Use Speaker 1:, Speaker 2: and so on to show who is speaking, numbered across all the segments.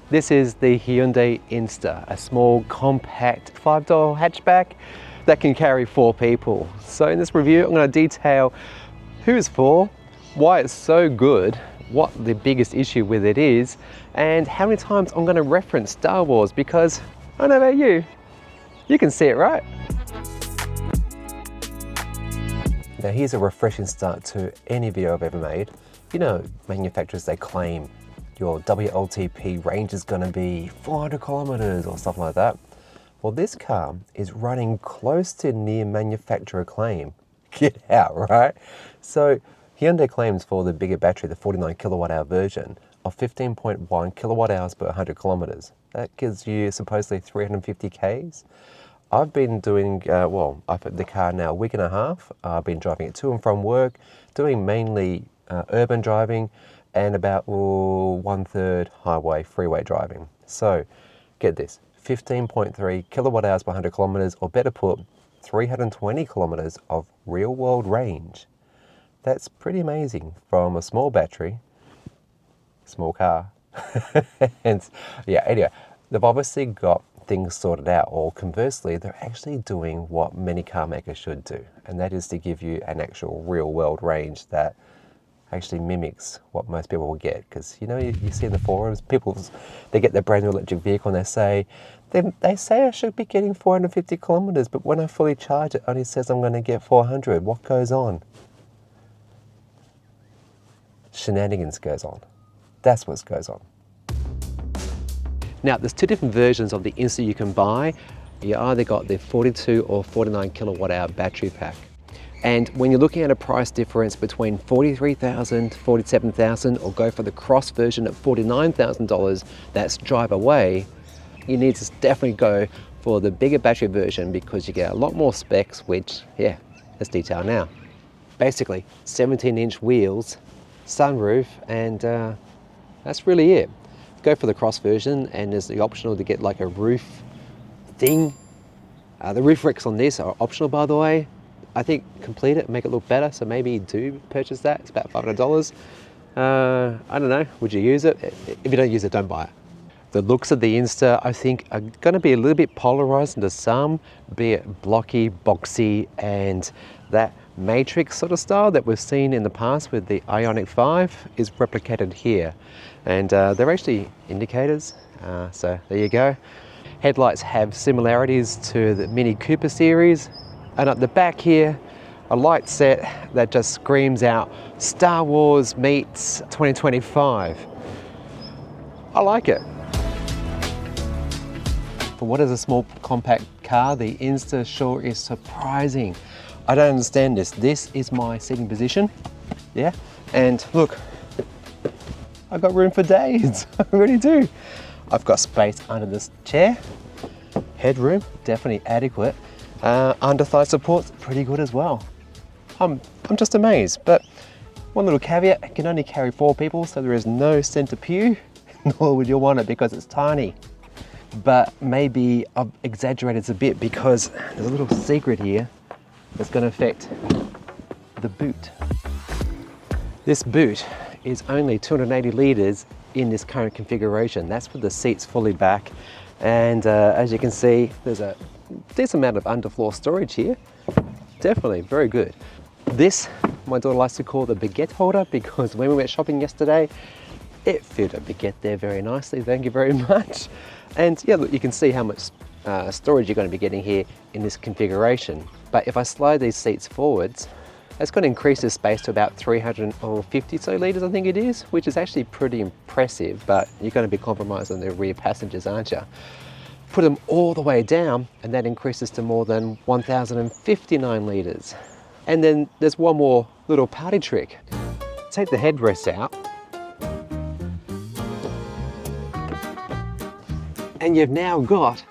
Speaker 1: This is the Hyundai INSTER, a small, compact 5-door hatchback that can carry 4 people. So in this review, I'm going to detail who it's for, why it's so good, what the biggest issue with it is, and how many times I'm going to reference Star Wars, because I don't know about you, you can see it, right? Now here's a refreshing start to any video I've ever made. You know, manufacturers, they claim your WLTP range is going to be 400 kilometers or something like that. Well, this car is running close to near manufacturer claim. Get out, right? So Hyundai claims for the bigger battery, the 49 kilowatt hour version, of 15.1 kilowatt hours per 100 kilometers. That gives you supposedly 350 Ks. I've been doing, I've had the car now a week and a half. I've been driving it to and from work, doing mainly urban driving, and about 1/3 highway freeway driving. So get this, 15.3 kilowatt hours per 100 kilometers, or better put, 320 kilometers of real world range. That's pretty amazing from a small battery, small car. And yeah, anyway, they've obviously got things sorted out, or conversely, they're actually doing what many car makers should do, and that is to give you an actual real world range that actually mimics what most people will get. Because you know, you see in the forums, they get their brand new electric vehicle and they say I should be getting 450 kilometers, but when I fully charge it only says I'm going to get 400. What goes on? Shenanigans goes on. That's what goes on. Now there's 2 different versions of the INSTER you can buy. You either got the 42 or 49 kilowatt hour battery pack. And when you're looking at a price difference between $43,000, $47,000, or go for the cross version at $49,000, that's drive away, you need to definitely go for the bigger battery version, because you get a lot more specs, which, yeah, let's detail now. Basically, 17-inch wheels, sunroof, and that's really it. Go for the cross version, and there's the optional to get like a roof thing. The roof racks on this are optional, by the way. I think complete it, make it look better, so maybe do purchase that. It's about $500. I don't know, would you use it? If you don't use it, don't buy it. The looks of the INSTER, I think, are going to be a little bit polarized into some, be it blocky, boxy, and that matrix sort of style that we've seen in the past with the Ioniq 5 is replicated here. And they're actually indicators, so there you go. Headlights have similarities to the Mini Cooper series. And at the back here, a light set that just screams out Star Wars meets 2025. I like it. For what is a small compact car, the INSTER sure is surprising. I don't understand this. This is my seating position, yeah? And look, I've got room for days, I really do. I've got space under this chair, headroom, definitely adequate. Under thigh support's pretty good as well. I'm just amazed, but one little caveat, it can only carry 4 people, so there is no center pew, nor would you want it because it's tiny. But maybe I've exaggerated it a bit, because there's a little secret here that's going to affect the boot. This boot is only 280 litres in this current configuration. That's with the seats fully back, and as you can see, there's a decent amount of underfloor storage here. Definitely very good. This, my daughter likes to call the baguette holder, because when we went shopping yesterday, it fit a baguette there very nicely. Thank you very much. And yeah, look, you can see how much storage you're going to be getting here in this configuration. But if I slide these seats forwards, it's going to increase the space to about 350 so litres, I think it is, which is actually pretty impressive. But you're going to be compromised on the rear passengers, aren't you? Put them all the way down, and that increases to more than 1,059 litres. And then there's one more little party trick. Take the headrests out, and you've now got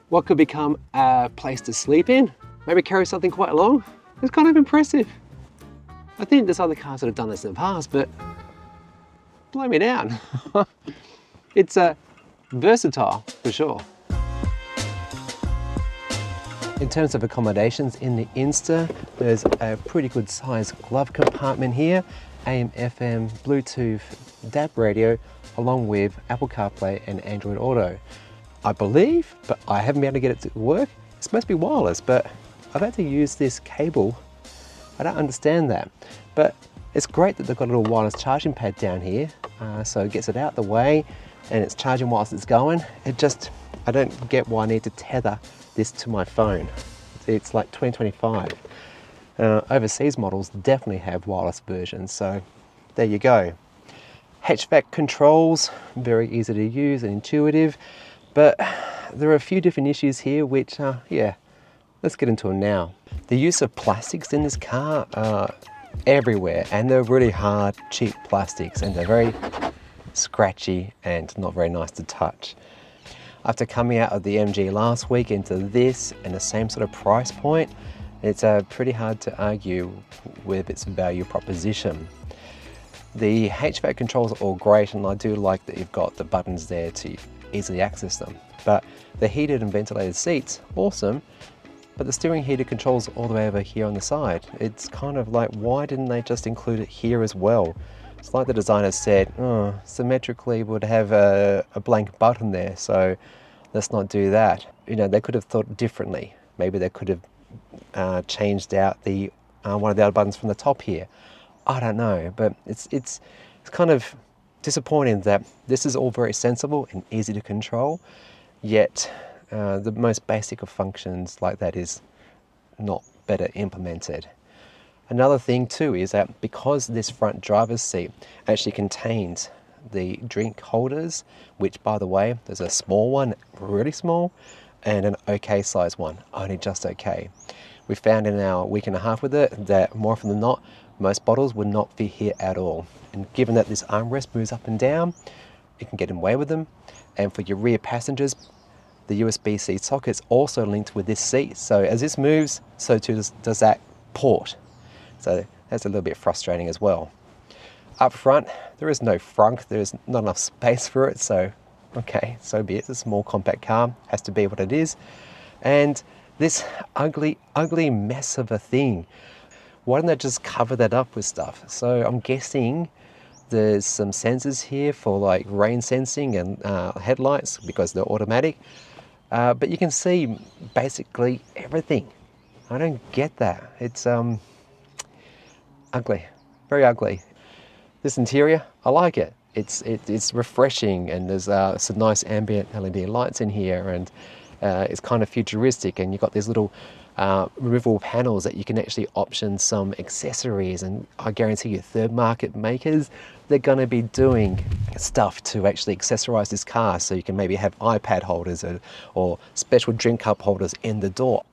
Speaker 1: what could become a place to sleep in, maybe carry something quite long. It's kind of impressive. I think there's other cars that have done this in the past, but blow me down. It's versatile for sure. In terms of accommodations in the INSTER, there's a pretty good sized glove compartment here, AM, FM, Bluetooth, DAB radio, along with Apple CarPlay and Android Auto. I believe, but I haven't been able to get it to work. It's supposed to be wireless, but I've had to use this cable. I don't understand that, but it's great that they've got a little wireless charging pad down here, so it gets it out the way and it's charging whilst it's going. I don't get why I need to tether this to my phone. It's like 2025. Overseas models definitely have wireless versions, so there you go. HVAC controls, very easy to use and intuitive, but there are a few different issues here which, yeah, let's get into them now. The use of plastics in this car are everywhere, and they're really hard, cheap plastics, and they're very scratchy and not very nice to touch. After coming out of the MG last week into this and the same sort of price point, it's pretty hard to argue with its value proposition. The HVAC controls are all great, and I do like that you've got the buttons there to easily access them. But the heated and ventilated seats, awesome, but the steering heated controls all the way over here on the side. It's kind of like, why didn't they just include it here as well? It's like the designer said, oh, symmetrically would have a blank button there, so let's not do that. You know, they could have thought differently. Maybe they could have changed out the one of the other buttons from the top here. I don't know, but it's kind of disappointing that this is all very sensible and easy to control, yet the most basic of functions like that is not better implemented. Another thing too is that because this front driver's seat actually contains the drink holders, which by the way, there's a small one, really small, and an okay size one, only just okay. We found in our week and a half with it that more often than not, most bottles would not fit here at all. And given that this armrest moves up and down, you can get away with them. And for your rear passengers, the USB-C socket's also linked with this seat. So as this moves, so too does that port. So that's a little bit frustrating as well. Up front, there is no frunk. There's not enough space for it. So, okay, so be it. It's a small compact car, has to be what it is. And this ugly, ugly mess of a thing. Why don't they just cover that up with stuff? So I'm guessing there's some sensors here for like rain sensing and headlights because they're automatic. But you can see basically everything. I don't get that. It's ugly, very ugly. This interior, I like it. It's refreshing, and there's some nice ambient LED lights in here, and it's kind of futuristic, and you've got these little removable panels that you can actually option some accessories, and I guarantee you third market makers, they're going to be doing stuff to actually accessorize this car, so you can maybe have iPad holders or special drink cup holders in the door.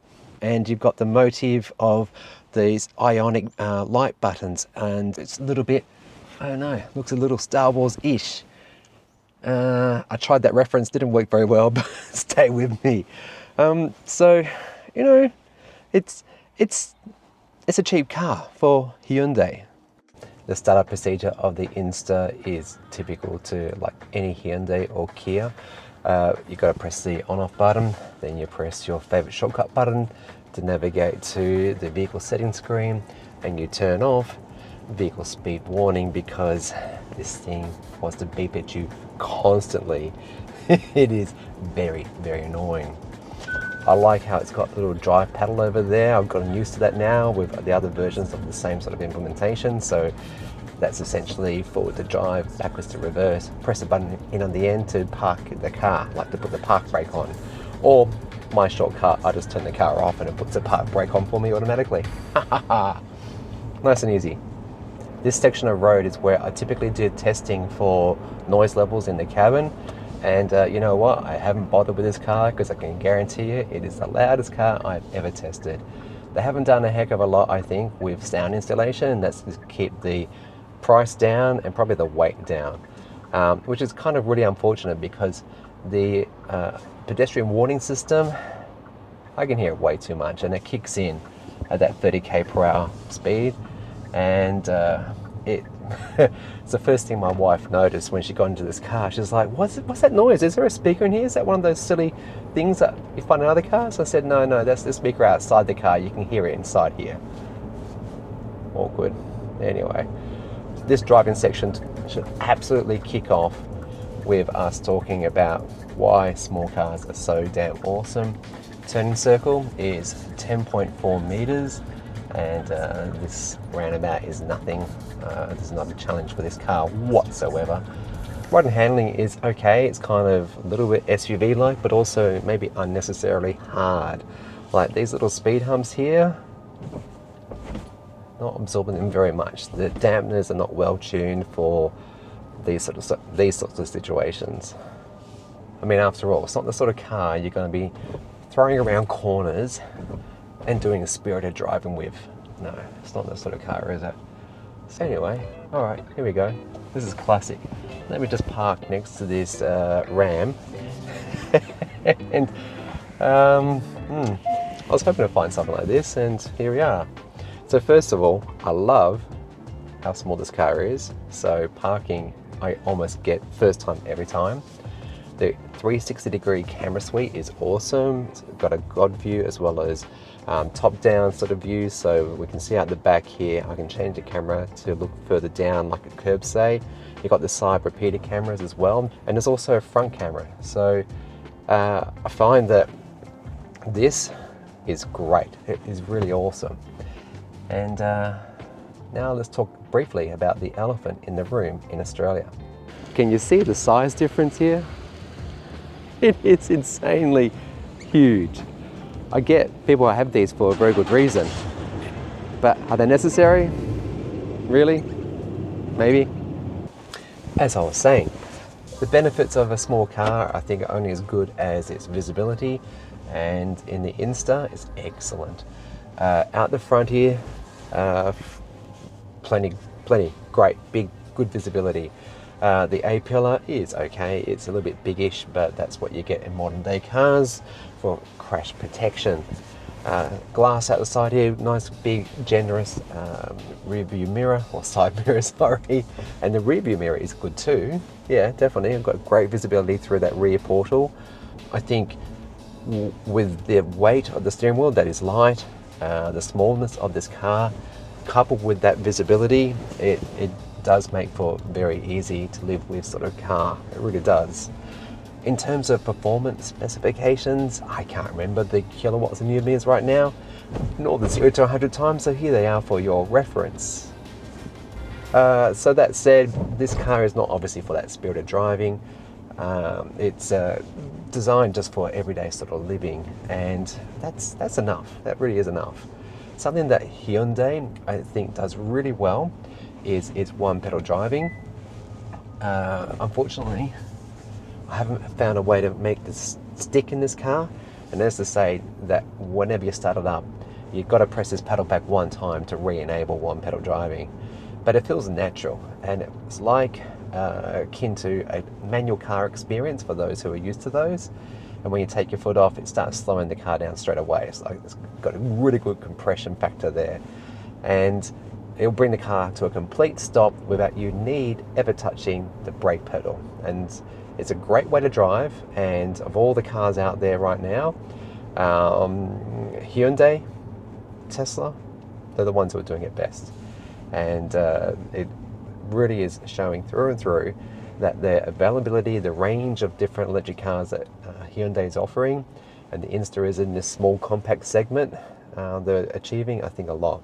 Speaker 1: And you've got the motif of these ionic light buttons, and it's a little bit, I don't know, looks a little Star Wars-ish. I tried that reference, didn't work very well, but stay with me. So, you know, it's a cheap car for Hyundai. The startup procedure of the Insta is typical to like any Hyundai or Kia. You got to press the on-off button, then you press your favorite shortcut button to navigate to the vehicle settings screen, and you turn off vehicle speed warning because this thing wants to beep at you constantly. It is very, very annoying. I like how it's got a little drive paddle over there. I've gotten used to that now with the other versions of the same sort of implementation. So that's essentially forward to drive, backwards to reverse. Press the button in on the end to park the car, like to put the park brake on. Or my shortcut, I just turn the car off and it puts the park brake on for me automatically. Nice and easy. This section of road is where I typically do testing for noise levels in the cabin. And you know what? I haven't bothered with this car because I can guarantee you it is the loudest car I've ever tested. They haven't done a heck of a lot, I think, with sound installation, and that's to keep the price down and probably the weight down, which is kind of really unfortunate because the pedestrian warning system, I can hear it way too much, and it kicks in at that 30k per hour speed, and it's the first thing my wife noticed when she got into this car. She's like, what's that noise? Is there a speaker in here? Is that one of those silly things that you find in other cars? I said, no, that's the speaker outside the car. You can hear it inside here. Awkward. Anyway, this driving section should absolutely kick off with us talking about why small cars are so damn awesome. Turning circle is 10.4 meters, and this roundabout is nothing. This is not a challenge for this car whatsoever. Ride and handling is okay. It's kind of a little bit SUV-like, but also maybe unnecessarily hard. Like these little speed humps here, not absorbing them very much. The dampeners are not well tuned for these sorts of situations. I mean, after all, it's not the sort of car you're going to be throwing around corners and doing a spirited driving with. No, it's not that sort of car, is it? So anyway, all right, here we go. This is classic. Let me just park next to this Ram. And I was hoping to find something like this, and here we are. So first of all, I love how small this car is. So parking, I almost get first time every time. The 360-degree camera suite is awesome. It's got a God view as well as top-down sort of view, so we can see out the back here. I can change the camera to look further down like a curb, say. You've got the side repeater cameras as well, and there's also a front camera. So I find that this is great. It is really awesome. And now let's talk briefly about the elephant in the room in Australia. Can you see the size difference here? It is insanely huge. I get people have these for a very good reason, but are they necessary? Really? Maybe? As I was saying, the benefits of a small car I think are only as good as its visibility, and in the INSTER it's excellent. Out the front here, plenty, great, big, good visibility. The A-pillar is okay, it's a little bit biggish, but that's what you get in modern day cars for crash protection. Glass out the side here, nice big generous rear view mirror, or side mirror, sorry, and the rear view mirror is good too. Yeah, definitely, I've got great visibility through that rear portal. I think with the weight of the steering wheel that is light, the smallness of this car, coupled with that visibility, it does make for very easy to live with sort of car. It really does. In terms of performance specifications, I can't remember the kilowatts and newton meters right now, nor the 0 to 100 times, so here they are for your reference. So that said, this car is not obviously for that spirited driving. It's designed just for everyday sort of living, and that's enough. That really is enough. Something that Hyundai, I think, does really well is one pedal driving. Unfortunately, I haven't found a way to make this stick in this car, and that's to say that whenever you start it up, you've got to press this pedal back one time to re-enable one pedal driving. But it feels natural, and it's like akin to a manual car experience for those who are used to those. And when you take your foot off, it starts slowing the car down straight away. It's like it's got a really good compression factor there, and it'll bring the car to a complete stop without you ever touching the brake pedal. And it's a great way to drive, and of all the cars out there right now, Hyundai, Tesla, they're the ones who are doing it best. And it really is showing through and through that the availability, the range of different electric cars that Hyundai is offering, and the INSTER is in this small compact segment, they're achieving, I think, a lot.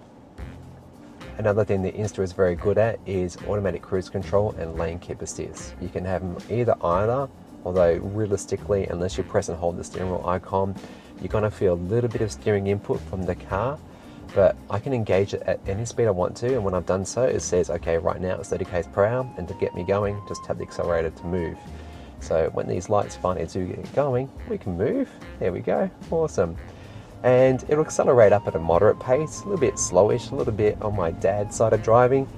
Speaker 1: Another thing the INSTER is very good at is automatic cruise control and lane keep assist. You can have them either, although realistically, unless you press and hold the steering wheel icon, you're going to feel a little bit of steering input from the car, but I can engage it at any speed I want to, and when I've done so, it says, okay, right now it's 30 km per hour, and to get me going, just tap the accelerator to move. So when these lights finally do get going, we can move. There we go, awesome. And it'll accelerate up at a moderate pace, a little bit slowish, a little bit on my dad's side of driving.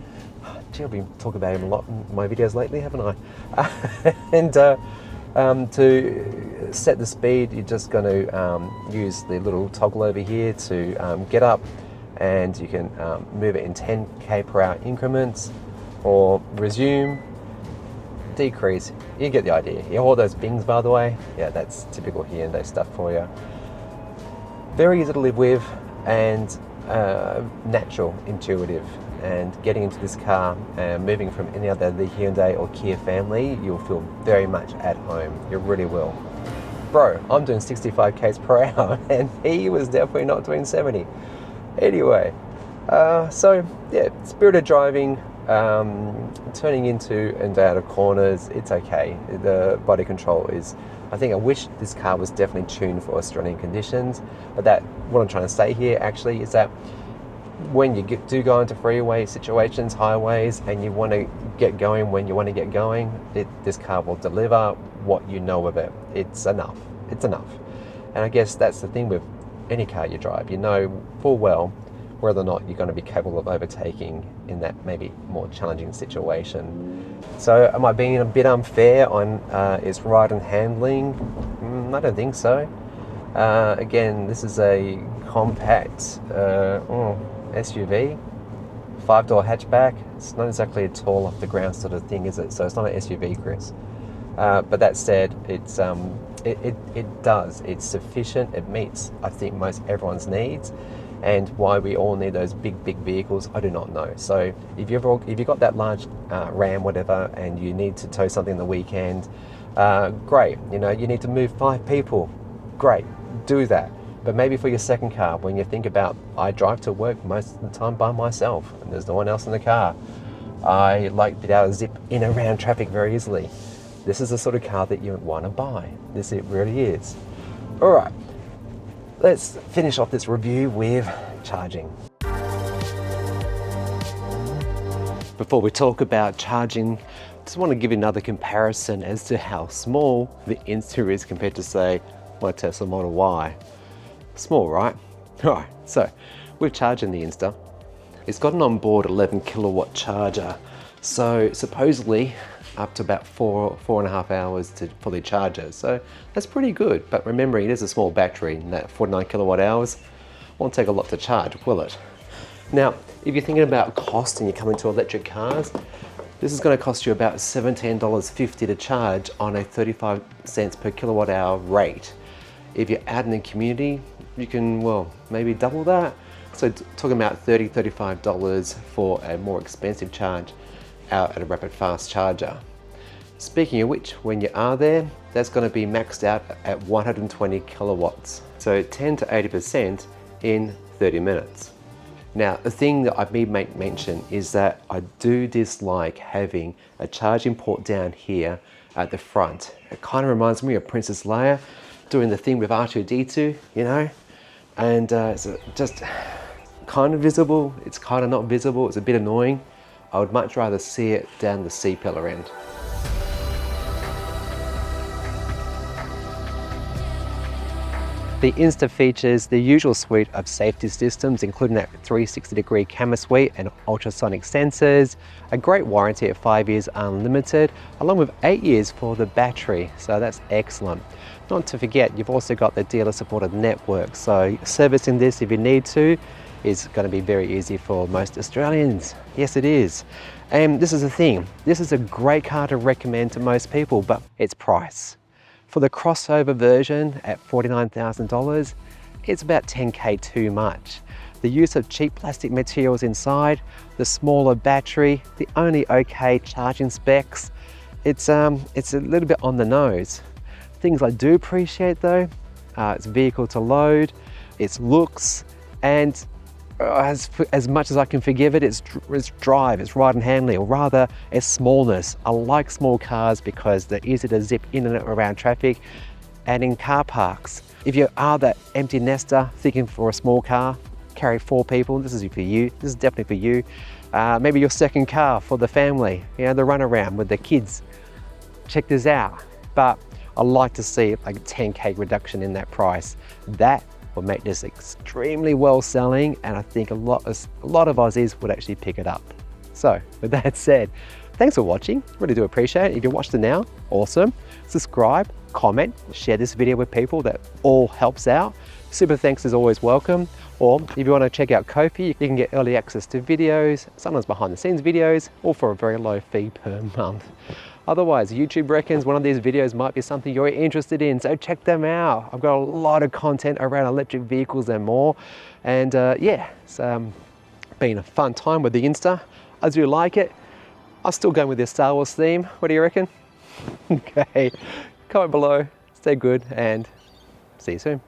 Speaker 1: Gee, I've been talking about him a lot in my videos lately, haven't I? And to set the speed, you're just going to use the little toggle over here to get up, and you can move it in 10 km per hour increments, or resume, decrease. You get the idea. You hear all those bings, by the way? Yeah, that's typical Hyundai stuff for you. Very easy to live with, and natural, intuitive, and getting into this car and moving from any other the Hyundai or Kia family, you'll feel very much at home. You really will. Bro, I'm doing 65 k's per hour and he was definitely not doing 70. Anyway, so yeah, spirited driving, turning into and out of corners, it's okay. The body control is, I think I wish this car was definitely tuned for Australian conditions, but what I'm trying to say here actually is that when you do go into freeway situations, highways, and you want to get going when you want to get going, this car will deliver what you know of it. It's enough. It's enough. And I guess that's the thing with any car you drive. You know full well whether or not you're going to be capable of overtaking in that maybe more challenging situation. So am I being a bit unfair on its ride and handling? I don't think so. Again, this is a compact SUV, 5-door hatchback. It's not exactly a tall off the ground sort of thing, is it? So it's not an SUV, Chris. But that said, it's sufficient. It meets, I think, most everyone's needs. And why we all need those big vehicles, I do not know. So if you've got that large Ram, whatever, and you need to tow something the weekend, great. You know, you need to move 5 people, great, do that. But maybe for your second car, when you think about, I drive to work most of the time by myself, and there's no one else in the car. I like to be able to zip in and around traffic very easily. This is the sort of car that you want to buy. This it really is. All right. Let's finish off this review with charging. Before we talk about charging, I just want to give you another comparison as to how small the INSTER is compared to, say, my Tesla Model Y. Small, right? Alright, so with charging the INSTER, it's got an onboard 11 kilowatt charger. So supposedly up to about 4.5 hours to fully charge it. So that's pretty good. But remembering it is a small battery, and that 49 kilowatt hours won't take a lot to charge, will it? Now, if you're thinking about cost and you're coming to electric cars, this is going to cost you about $17.50 to charge on a 35 cents per kilowatt hour rate. If you're out in the community, you can, well, maybe double that. So talking about $30, $35 for a more expensive charge out at a rapid fast charger. Speaking of which, when you are there, that's going to be maxed out at 120 kilowatts. So 10 to 80% in 30 minutes. Now, the thing that I need to make mention is that I do dislike having a charging port down here at the front. It kind of reminds me of Princess Leia doing the thing with R2-D2, you know? And it's just kind of visible, it's kind of not visible, it's a bit annoying. I would much rather see it down the C-pillar end. The INSTER features the usual suite of safety systems, including that 360-degree camera suite and ultrasonic sensors, a great warranty at 5 years unlimited, along with 8 years for the battery, so that's excellent. Not to forget, you've also got the dealer-supported network, so servicing this if you need to is going to be very easy for most Australians. Yes, it is. And this is the thing, this is a great car to recommend to most people, but its price. For the crossover version at $49,000, it's about 10K too much. The use of cheap plastic materials inside, the smaller battery, the only okay charging specs, it's a little bit on the nose. Things I do appreciate though, its vehicle to load, its looks, and as much as I can forgive it, its drive, its ride and handling, or rather its smallness. I like small cars because they're easy to zip in and around traffic and in car parks. If you are that empty nester thinking for a small car, carry 4 people, this is for you, this is definitely for you. Maybe your second car for the family, you know, the run around with the kids. Check this out. But I like to see like a 10K reduction in that price. That will make this extremely well selling, and I think a lot of Aussies would actually pick it up. So with that said, thanks for watching, really do appreciate it. If you watched it now, awesome. Subscribe, comment, share this video with people, that all helps out. Super thanks is always welcome. Or if you want to check out Ko-fi, you can get early access to videos, sometimes behind the scenes videos, all for a very low fee per month. Otherwise, YouTube reckons one of these videos might be something you're interested in, so check them out. I've got a lot of content around electric vehicles and more. And yeah, it's been a fun time with the Insta. I do like it. I'm still going with this Star Wars theme. What do you reckon? Okay, comment below, stay good, and see you soon.